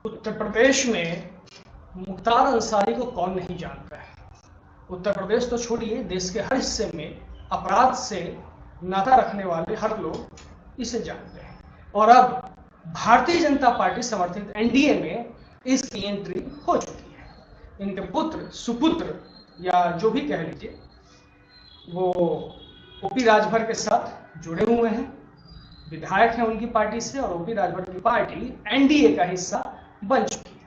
उत्तर प्रदेश में मुख्तार अंसारी को कौन नहीं जानता है। उत्तर प्रदेश तो छोड़िए, देश के हर हिस्से में अपराध से नाता रखने वाले हर लोग इसे जानते हैं। और अब भारतीय जनता पार्टी समर्थित एनडीए में इसकी एंट्री हो चुकी है। इनके पुत्र सुपुत्र या जो भी कह लीजिए, वो ओपी राजभर के साथ जुड़े हुए हैं, विधायक हैं उनकी पार्टी से, और ओपी राजभर की पार्टी एनडीए का हिस्सा बन चुकी है।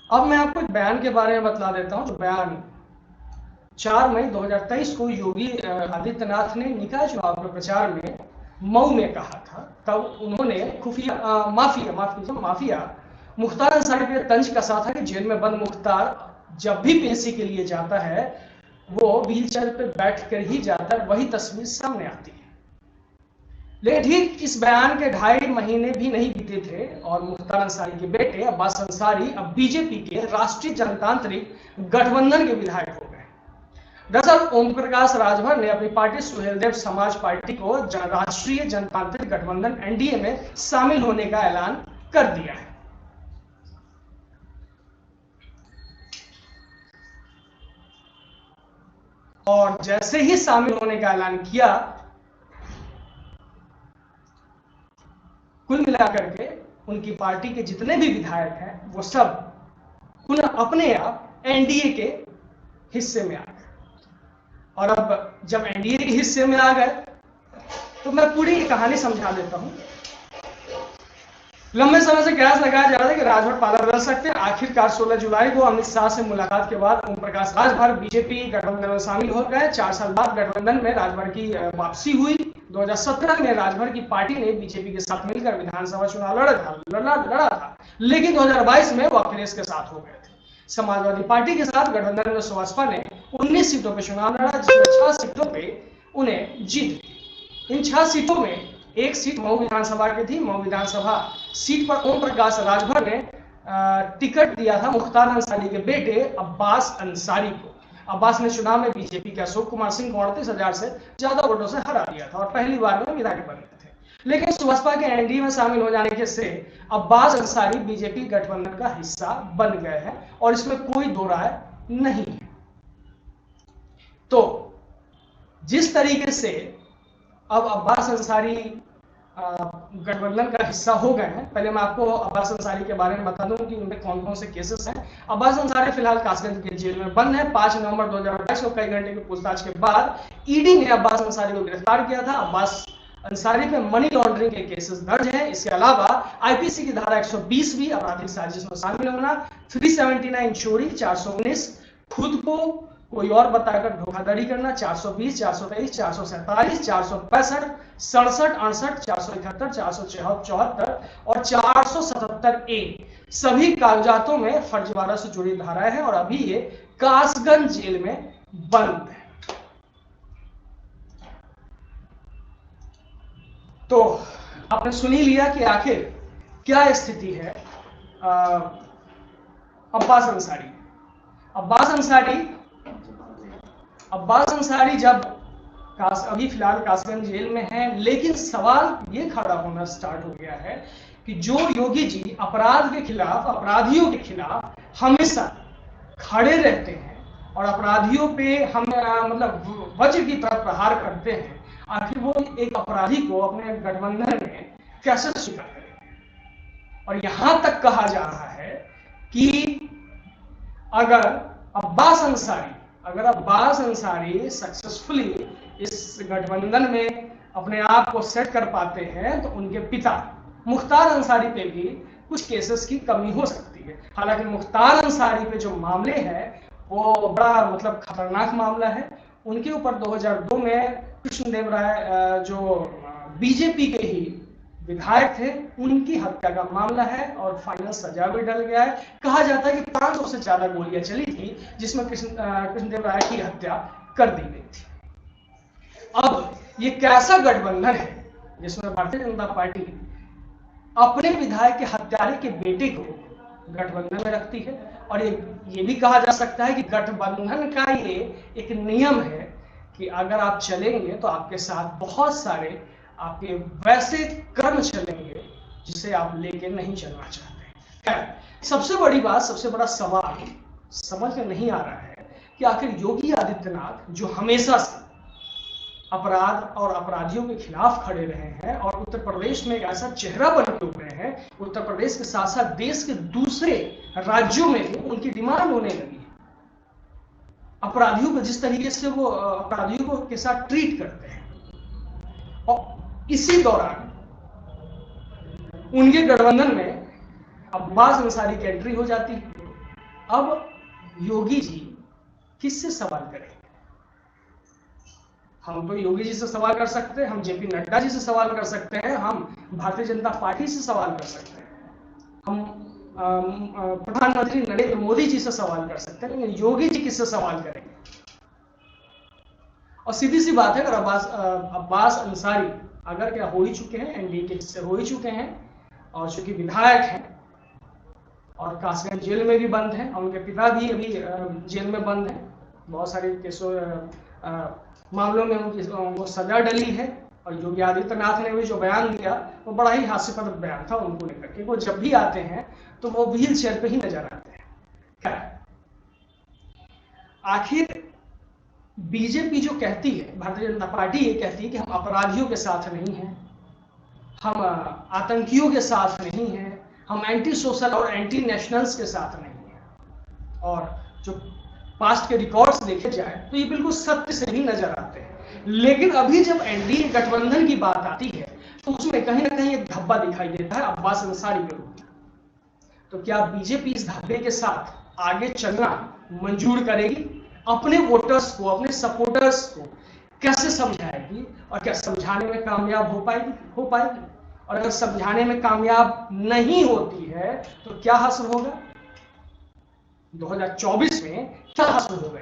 अब मैं आपको एक बयान के बारे में बतला देता हूं। जो बयान 4 मई 2023 को योगी आदित्यनाथ ने निकाय चुनाव के प्रचार में मऊ में कहा था। तब उन्होंने खुफिया माफिया मुख्तार अंसारी पे तंज कसा था कि जेल में बंद मुख्तार जब भी पेशी के लिए जाता है वो व्हीलचेयर पे बैठ कर ही जाता है। वही तस्वीर सामने आती है। लेकिन ठीक इस बयान के 2.5 महीने भी नहीं बीते थे और मुख्तार अंसारी के बेटे अब्बास अंसारी अब बीजेपी के राष्ट्रीय जनतांत्रिक गठबंधन के विधायक हो गए। दरअसल ओम प्रकाश राजभर ने अपनी पार्टी सुहेलदेव समाज पार्टी को राष्ट्रीय जनतांत्रिक गठबंधन एनडीए में शामिल होने का ऐलान कर दिया है। और जैसे ही शामिल होने का ऐलान किया, कुल मिलाकर के उनकी पार्टी के जितने भी विधायक हैं वो सब पुनः अपने आप एनडीए के हिस्से में आ गए। और अब जब एनडीए के हिस्से में आ गए तो मैं पूरी कहानी समझा देता हूं। लंबे समय से कयास लगाया जा रहा था कि राजभर पाला बदल सकते हैं। आखिरकार 16 जुलाई को अमित शाह से मुलाकात के बाद ओम प्रकाश राजभर बीजेपी गठबंधन में शामिल हो गए। 4 साल बाद गठबंधन में राजभर की वापसी हुई। 2017 में राजभर की पार्टी ने बीजेपी के साथ मिलकर विधानसभा चुनाव लड़ा था, लेकिन 2022 में वो अखिलेश के साथ हो गए थे। समाजवादी पार्टी के साथ गठबंधन में सुभाषपा ने 19 सीटों पर चुनाव लड़ा, जिसमें 6 सीटों पे उन्हें जीत। इन 6 सीटों में एक सीट मऊ विधानसभा की थी। मऊ विधानसभा सीट पर ओम प्रकाश राजभर ने टिकट दिया था मुख्तार अंसारी के बेटे अब्बास अंसारी को। अब्बास ने चुनाव में बीजेपी के अशोक कुमार सिंह को 38,000 से ज्यादा वोटों से हरा दिया था और पहली बार में विधायक बन गए थे। लेकिन सुभाषपा के एनडीए में शामिल हो जाने के से अब्बास अंसारी बीजेपी गठबंधन का हिस्सा बन गए हैं और इसमें कोई दो राय नहीं है। तो जिस तरीके से अब अब्बास अंसारी गठबंधन का हिस्सा हो गए हैं, पहले मैं आपको अब्बास अंसारी के बारे में बता दूं कि उनमें कौन कौन से केसेस हैं। अब्बास अंसारी फिलहाल कासगंज के जेल में बंद है। 5 नवंबर 2022 को कई घंटे की पूछताछ के बाद ईडी ने अब्बास अंसारी को गिरफ्तार किया था। अब्बास अंसारी पे मनी लॉन्ड्रिंग के केसेस दर्ज हैं। इसके अलावा आईपीसी की धारा 120 भी आपराधिक साजिश में शामिल होना, 379 चोरी, 419 खुद को कोई और बताकर धोखाधड़ी करना, 420, 423, 447, 465, 67, 68, 471, 474 और 477A सभी कागजातों में फर्जीवाड़ा से जुड़ी धाराएं हैं और अभी ये कासगंज जेल में बंद है। तो आपने सुन ही लिया कि आखिर क्या स्थिति है अब्बास अंसारी। अब्बास अंसारी जब अभी फिलहाल कासगंज जेल में है, लेकिन सवाल ये खड़ा होना स्टार्ट हो गया है कि जो योगी जी अपराध के खिलाफ, अपराधियों के खिलाफ हमेशा खड़े रहते हैं और अपराधियों पे हम मतलब वज्र की तरह प्रहार करते हैं, आखिर वो एक अपराधी को अपने गठबंधन में कैसे स्वीकार करेंगे। और यहां तक कहा जा रहा है कि अगर अब्बास अंसारी सक्सेसफुली इस गठबंधन में अपने आप को सेट कर पाते हैं तो उनके पिता मुख्तार अंसारी पे भी कुछ केसेस की कमी हो सकती है। हालांकि मुख्तार अंसारी पे जो मामले हैं वो बड़ा मतलब खतरनाक मामला है। उनके ऊपर 2002 में कृष्णदेव राय जो बीजेपी के ही विधायक थे, उनकी हत्या का मामला है और फाइनल सजा भी डल गया है। कहा जाता है कि 500 से ज्यादा गोलियां चली थी जिसमें कृष्णदेव राय की हत्या कर दी गई थी। अब ये कैसा गठबंधन है जिसमें भारतीय जनता पार्टी अपने विधायक के हत्यारे के बेटे को गठबंधन में रखती है। और ये भी कहा जा सकता है कि गठबंधन का ये एक नियम है कि अगर आप चलेंगे तो आपके साथ बहुत सारे आपके वैसे कर्म चलेंगे जिससे जिसे आप लेके नहीं चलना चाहते। सबसे बड़ी बात, सबसे बड़ा सवाल समझ में नहीं आ रहा है कि आखिर योगी आदित्यनाथ जो हमेशा से अपराध और अपराधियों के खिलाफ खड़े रहे हैं और उत्तर प्रदेश में एक ऐसा चेहरा बन के उभरे हैं, उत्तर प्रदेश के साथ साथ देश के दूसरे राज्यों में भी उनकी डिमांड होने लगी है। अपराधियों को जिस तरीके से वो अपराधियों को के साथ ट्रीट करते हैं, और इसी दौरान उनके गठबंधन में अब्बास अंसारी की एंट्री हो जाती है। अब योगी जी किससे सवाल करें? हम तो योगी जी से सवाल कर सकते हैं, हम जेपी नड्डा जी से सवाल कर सकते हैं, हम भारतीय जनता पार्टी से सवाल कर सकते हैं, हम प्रधानमंत्री नरेंद्र मोदी जी से सवाल कर सकते हैं, लेकिन योगी जी किससे सवाल करेंगे? और सीधी सी बात है, अगर अब्बास अंसारी अगर क्या हो ही चुके हैं, एनडीए के हिस्से हो ही चुके हैं, और चूंकि विधायक हैं और कासगंज जेल में भी बंद हैं, और उनके पिता भी अभी जेल में बंद हैं, बहुत सारे केसों मामलों में उनको सजा डली है। और योगी आदित्यनाथ ने भी जो बयान दिया वो बड़ा ही हास्यास्पद बयान था उनको लेकर के। वो जब भी आते हैं तो वो व्हील चेयर पे ही नजर आते हैं। आखिर बीजेपी जो कहती है, भारतीय जनता पार्टी ये कहती है कि हम अपराधियों के साथ नहीं हैं, हम आतंकियों के साथ नहीं हैं, हम एंटी सोशल और एंटी नेशनल्स के साथ नहीं हैं, और जो पास्ट के रिकॉर्ड्स देखे जाए तो ये बिल्कुल सत्य से ही नजर आते हैं। लेकिन अभी जब एनडीए गठबंधन की बात आती है तो उसमें कहीं ना कहीं एक धब्बा दिखाई देता है अब्बास अंसारी के रूप में। तो क्या बीजेपी इस धब्बे के साथ आगे चलना मंजूर करेगी? अपने वोटर्स को, अपने सपोर्टर्स को कैसे समझाएगी, और क्या समझाने में कामयाब हो पाएगी? और अगर समझाने में कामयाब नहीं होती है तो क्या हासिल होगा? 2024 में क्या हासिल होगा?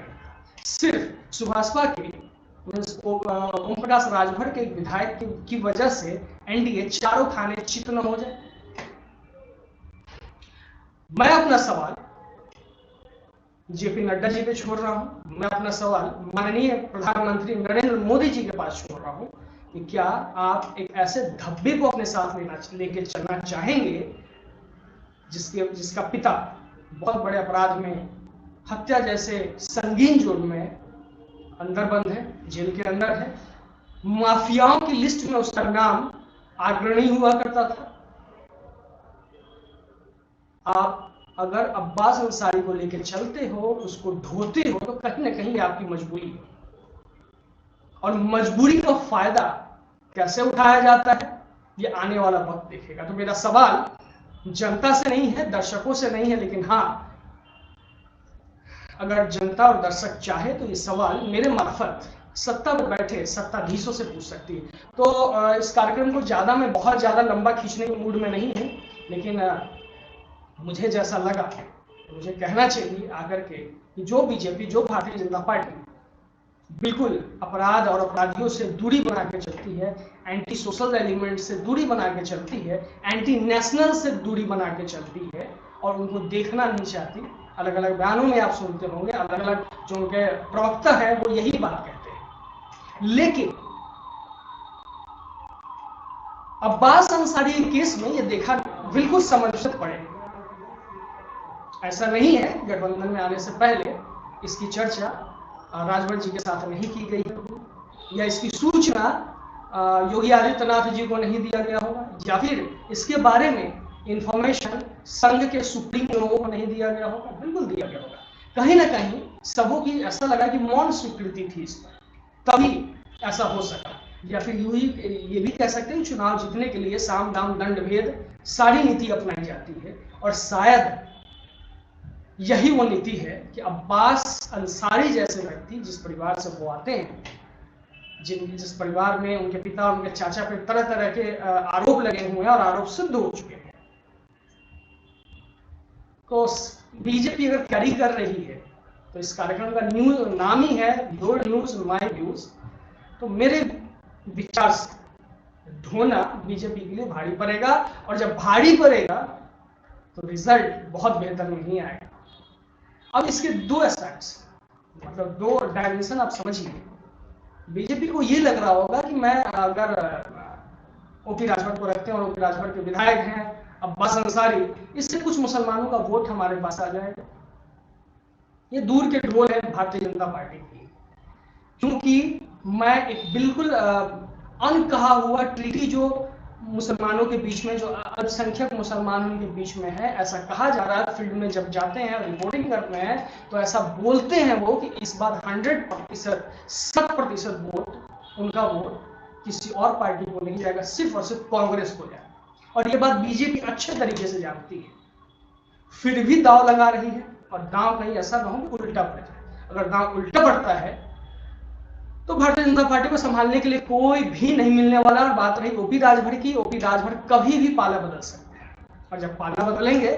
सिर्फ सुभाषपा के ओम प्रकाश राजभर के विधायक की वजह से एनडीए चारों खाने चित न हो जाए। मैं अपना सवाल जेपी नड्डा जी पे छोड़ रहा हूं, मैं अपना सवाल माननीय प्रधानमंत्री नरेंद्र मोदी जी के पास छोड़ रहा हूं कि क्या आप एक ऐसे धब्बे को अपने साथ लेके चलना चाहेंगे जिसका पिता बहुत बड़े अपराध में, हत्या जैसे संगीन जुर्म में अंदर बंद है, जेल के अंदर है, माफियाओं की लिस्ट में उसका नाम अग्रणी हुआ करता था। आप अगर अब्बास अंसारी को लेकर चलते हो, उसको ढोते हो, तो कहीं ना कहीं आपकी मजबूरी है, और मजबूरी का फायदा कैसे उठाया जाता है ये आने वाला वक्त देखेगा। तो मेरा सवाल जनता से नहीं है, दर्शकों से नहीं है, लेकिन हाँ, अगर जनता और दर्शक चाहे तो ये सवाल मेरे मार्फत सत्ता पर बैठे सत्ताधीशों से पूछ सकती है। तो इस कार्यक्रम को मैं बहुत ज्यादा लंबा खींचने के मूड में नहीं हूं, लेकिन मुझे जैसा लगा मुझे कहना चाहिए आकर के कि जो बीजेपी, जो भारतीय जनता पार्टी बिल्कुल अपराध और अपराधियों से दूरी बना के चलती है, एंटी सोशल एलिमेंट से दूरी बना के चलती है, एंटी नेशनल से दूरी बना के चलती है, और उनको देखना नहीं चाहती। अलग अलग बयानों में आप सुनते होंगे, अलग अलग जो उनके प्रवक्ता है वो यही बात कहते हैं। लेकिन अब्बास अंसारी केस में ये देखा बिल्कुल समझ पड़े, ऐसा नहीं है गठबंधन में आने से पहले इसकी चर्चा राजभर जी के साथ नहीं की गई होगी, या इसकी सूचना योगी आदित्यनाथ जी को नहीं दिया गया होगा, या फिर इसके बारे में इंफॉर्मेशन संघ के सुप्रीम लोगों को नहीं दिया गया होगा। बिल्कुल दिया गया होगा। कहीं ना कहीं सबों की ऐसा लगा कि मौन स्वीकृति थी इस पर, तभी ऐसा हो सका। या फिर ये भी कह सकते हैं चुनाव जीतने के लिए साम दाम दंड भेद सारी नीति अपनाई जाती है, और शायद यही वो नीति है कि अब्बास अंसारी जैसे व्यक्ति, जिस परिवार से वो आते हैं, जिस परिवार में उनके पिता, उनके चाचा पे तरह तरह के आरोप लगे हुए हैं और आरोप सिद्ध हो चुके हैं, तो बीजेपी अगर कैरी कर रही है तो इस कार्यक्रम का नाम ही है योर न्यूज माय व्यूज। तो मेरे विचार से ढोना बीजेपी के लिए भारी पड़ेगा, और जब भारी पड़ेगा तो रिजल्ट बहुत बेहतर नहीं आएगा। अब इसके दो एस्पेक्ट्स, मतलब दो डायमेंशन आप समझिए। बीजेपी को ये लग रहा होगा कि मैं अगर ओपी राजभर को रखते हैं और ओपी राजभर के विधायक हैं अब्बास अंसारी, इससे कुछ मुसलमानों का वोट हमारे पास आ जाएगा। ये दूर के ढोल है भारतीय जनता पार्टी की, क्योंकि मैं एक बिल्कुल अनकहा हुआ ट्रीटी जो मुसलमानों के बीच में, जो अल्पसंख्यक मुसलमान उनके बीच में है, ऐसा कहा जा रहा है। फील्ड में जब जाते हैं रिपोर्टिंग करते हैं तो ऐसा बोलते हैं वो कि इस बार 100% वोट, उनका वोट किसी और पार्टी को नहीं जाएगा, सिर्फ और सिर्फ कांग्रेस को जाएगा। और ये बात बीजेपी अच्छे तरीके से जानती है, फिर भी दांव लगा रही है। और दांव कहीं ऐसा ना हो कि उल्टा पड़ जाए। अगर दांव उल्टा पड़ता है तो भारतीय जनता पार्टी को संभालने के लिए कोई भी नहीं मिलने वाला। और बात रही ओपी राजभर की, ओपी राजभर कभी भी पाला बदल सकते हैं, और जब पाला बदलेंगे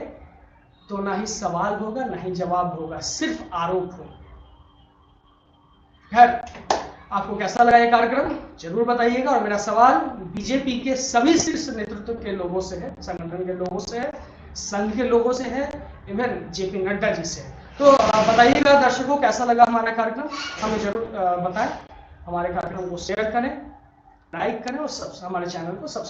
तो ना ही सवाल होगा ना ही जवाब होगा, सिर्फ आरोप होगा। खैर, आपको कैसा लगा ये कार्यक्रम जरूर बताइएगा। और मेरा सवाल बीजेपी के सभी शीर्ष नेतृत्व के लोगों से है, संगठन के लोगों से है, संघ के लोगों से है, इवन जेपी नड्डा जी से। तो बताइएगा दर्शकों कैसा लगा हमारा कार्यक्रम, हमें जरूर बताएं। हमारे कार्यक्रम को शेयर करें, लाइक करें और हमारे चैनल को सब्सक्राइब